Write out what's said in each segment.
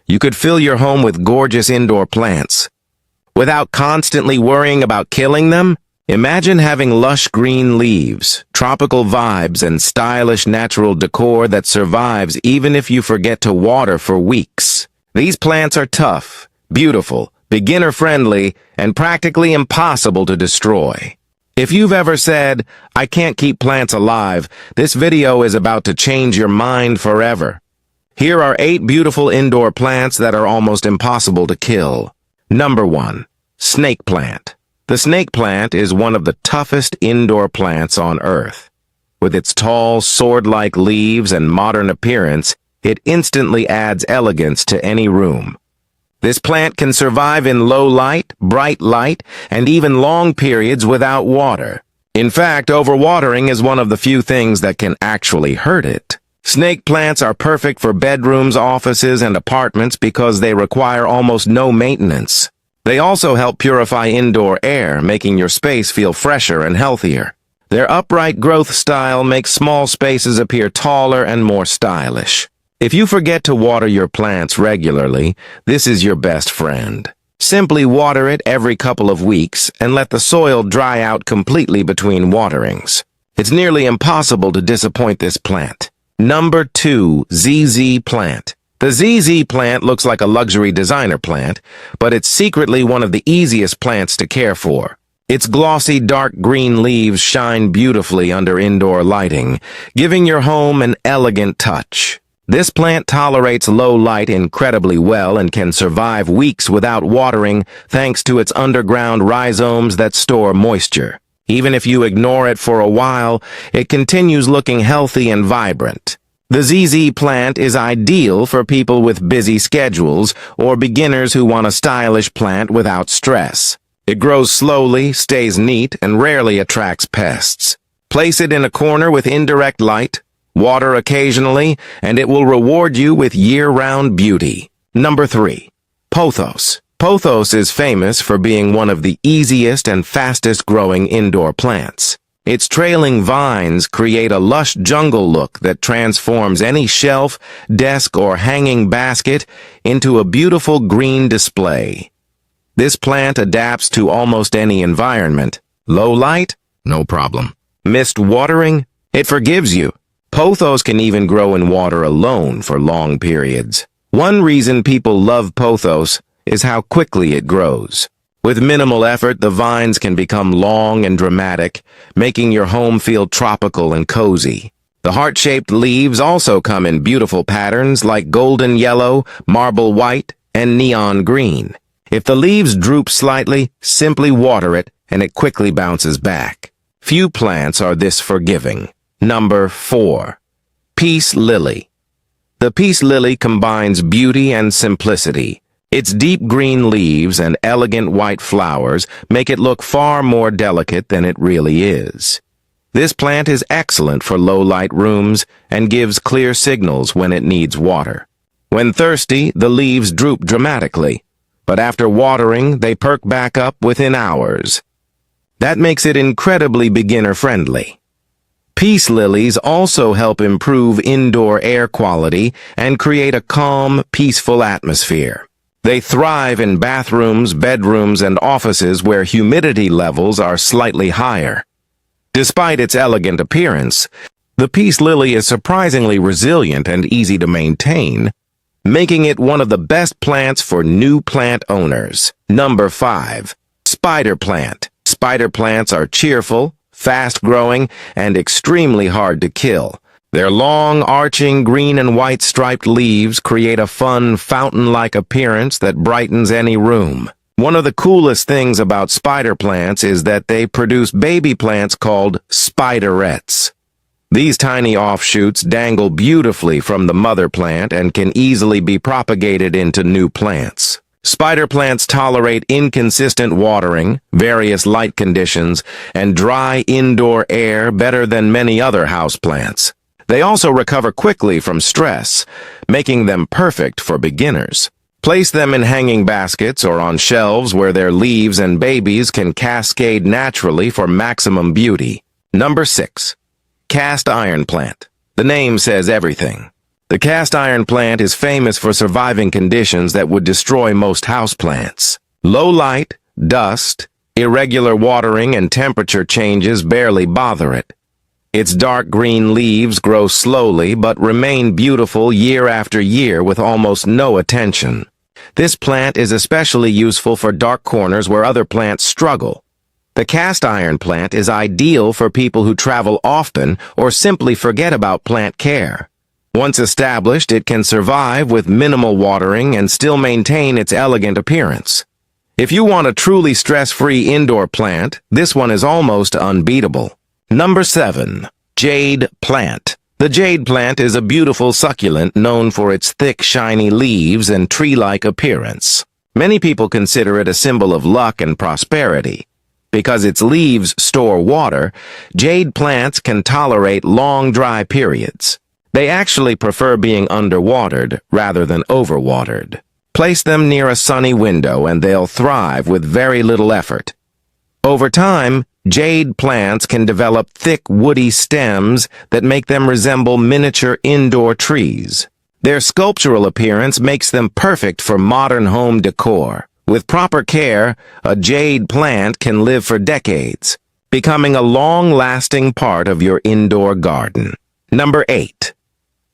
you could fill your home with gorgeous indoor plants. Without constantly worrying about killing them, imagine having lush green leaves, tropical vibes, and stylish natural decor that survives even if you forget to water for weeks. These plants are tough, beautiful, beginner-friendly, and practically impossible to destroy. If you've ever said, "I can't keep plants alive," this video is about to change your mind forever. Here are 8 beautiful indoor plants that are almost impossible to kill. Number 1. Snake plant. The snake plant is one of the toughest indoor plants on Earth. With its tall, sword-like leaves and modern appearance, it instantly adds elegance to any room. This plant can survive in low light, bright light, and even long periods without water. In fact, overwatering is one of the few things that can actually hurt it. Snake plants are perfect for bedrooms, offices, and apartments because they require almost no maintenance. They also help purify indoor air, making your space feel fresher and healthier. Their upright growth style makes small spaces appear taller and more stylish. If you forget to water your plants regularly, this is your best friend. Simply water it every couple of weeks and let the soil dry out completely between waterings. It's nearly impossible to disappoint this plant. Number 2. ZZ plant. The ZZ plant looks like a luxury designer plant, but it's secretly one of the easiest plants to care for. Its glossy dark green leaves shine beautifully under indoor lighting, giving your home an elegant touch. This plant tolerates low light incredibly well and can survive weeks without watering thanks to its underground rhizomes that store moisture. Even if you ignore it for a while, it continues looking healthy and vibrant. The ZZ plant is ideal for people with busy schedules or beginners who want a stylish plant without stress. It grows slowly, stays neat, and rarely attracts pests. Place it in a corner with indirect light, water occasionally, and it will reward you with year-round beauty. Number 3. Pothos. Pothos is famous for being one of the easiest and fastest-growing indoor plants. Its trailing vines create a lush jungle look that transforms any shelf, desk, or hanging basket into a beautiful green display. This plant adapts to almost any environment. Low light? No problem. Missed watering? It forgives you. Pothos can even grow in water alone for long periods. One reason people love pothos is how quickly it grows. With minimal effort, the vines can become long and dramatic, making your home feel tropical and cozy. The heart-shaped leaves also come in beautiful patterns like golden yellow, marble white, and neon green. If the leaves droop slightly, simply water it, and it quickly bounces back. Few plants are this forgiving. Number 4. Peace lily. The peace lily combines beauty and simplicity. Its deep green leaves and elegant white flowers make it look far more delicate than it really is. This plant is excellent for low-light rooms and gives clear signals when it needs water. When thirsty, the leaves droop dramatically, but after watering, they perk back up within hours. That makes it incredibly beginner-friendly. Peace lilies also help improve indoor air quality and create a calm, peaceful atmosphere. They thrive in bathrooms, bedrooms, and offices where humidity levels are slightly higher. Despite its elegant appearance, the peace lily is surprisingly resilient and easy to maintain, making it one of the best plants for new plant owners. Number 5. Spider plant. Spider plants are cheerful, fast-growing, and extremely hard to kill. Their long, arching green and white striped leaves create a fun, fountain-like appearance that brightens any room. One of the coolest things about spider plants is that they produce baby plants called spiderettes. These tiny offshoots dangle beautifully from the mother plant and can easily be propagated into new plants. Spider plants tolerate inconsistent watering, various light conditions, and dry indoor air better than many other houseplants. They also recover quickly from stress, making them perfect for beginners. Place them in hanging baskets or on shelves where their leaves and babies can cascade naturally for maximum beauty. Number 6. Cast iron plant. The name says everything. The cast iron plant is famous for surviving conditions that would destroy most houseplants. Low light, dust, irregular watering, and temperature changes barely bother it. Its dark green leaves grow slowly but remain beautiful year after year with almost no attention. This plant is especially useful for dark corners where other plants struggle. The cast iron plant is ideal for people who travel often or simply forget about plant care. Once established, it can survive with minimal watering and still maintain its elegant appearance. If you want a truly stress-free indoor plant, this one is almost unbeatable. Number 7. Jade plant. The jade plant is a beautiful succulent known for its thick, shiny leaves and tree-like appearance. Many people consider it a symbol of luck and prosperity. Because its leaves store water, jade plants can tolerate long, dry periods. They actually prefer being underwatered rather than overwatered. Place them near a sunny window and they'll thrive with very little effort. Over time, jade plants can develop thick, woody stems that make them resemble miniature indoor trees. Their sculptural appearance makes them perfect for modern home decor. With proper care, a jade plant can live for decades, becoming a long-lasting part of your indoor garden. Number 8.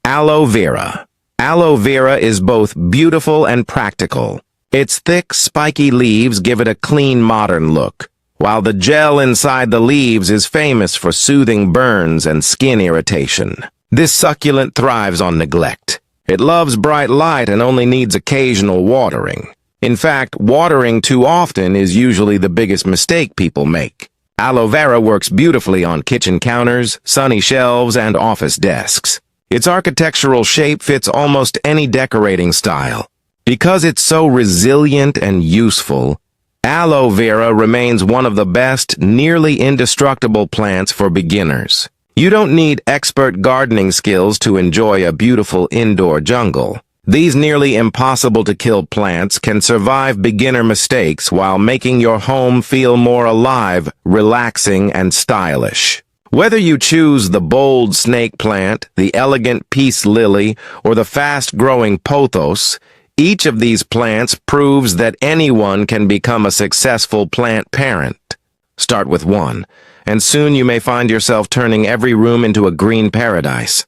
Aloe vera. Aloe vera is both beautiful and practical. Its thick, spiky leaves give it a clean, modern look, while the gel inside the leaves is famous for soothing burns and skin irritation. This succulent thrives on neglect. It loves bright light and only needs occasional watering. In fact, watering too often is usually the biggest mistake people make. Aloe vera works beautifully on kitchen counters, sunny shelves, and office desks. Its architectural shape fits almost any decorating style. Because it's so resilient and useful, aloe vera remains one of the best, nearly indestructible plants for beginners. You don't need expert gardening skills to enjoy a beautiful indoor jungle. These nearly impossible-to-kill plants can survive beginner mistakes while making your home feel more alive, relaxing, and stylish. Whether you choose the bold snake plant, the elegant peace lily, or the fast-growing pothos, each of these plants proves that anyone can become a successful plant parent. Start with one, and soon you may find yourself turning every room into a green paradise.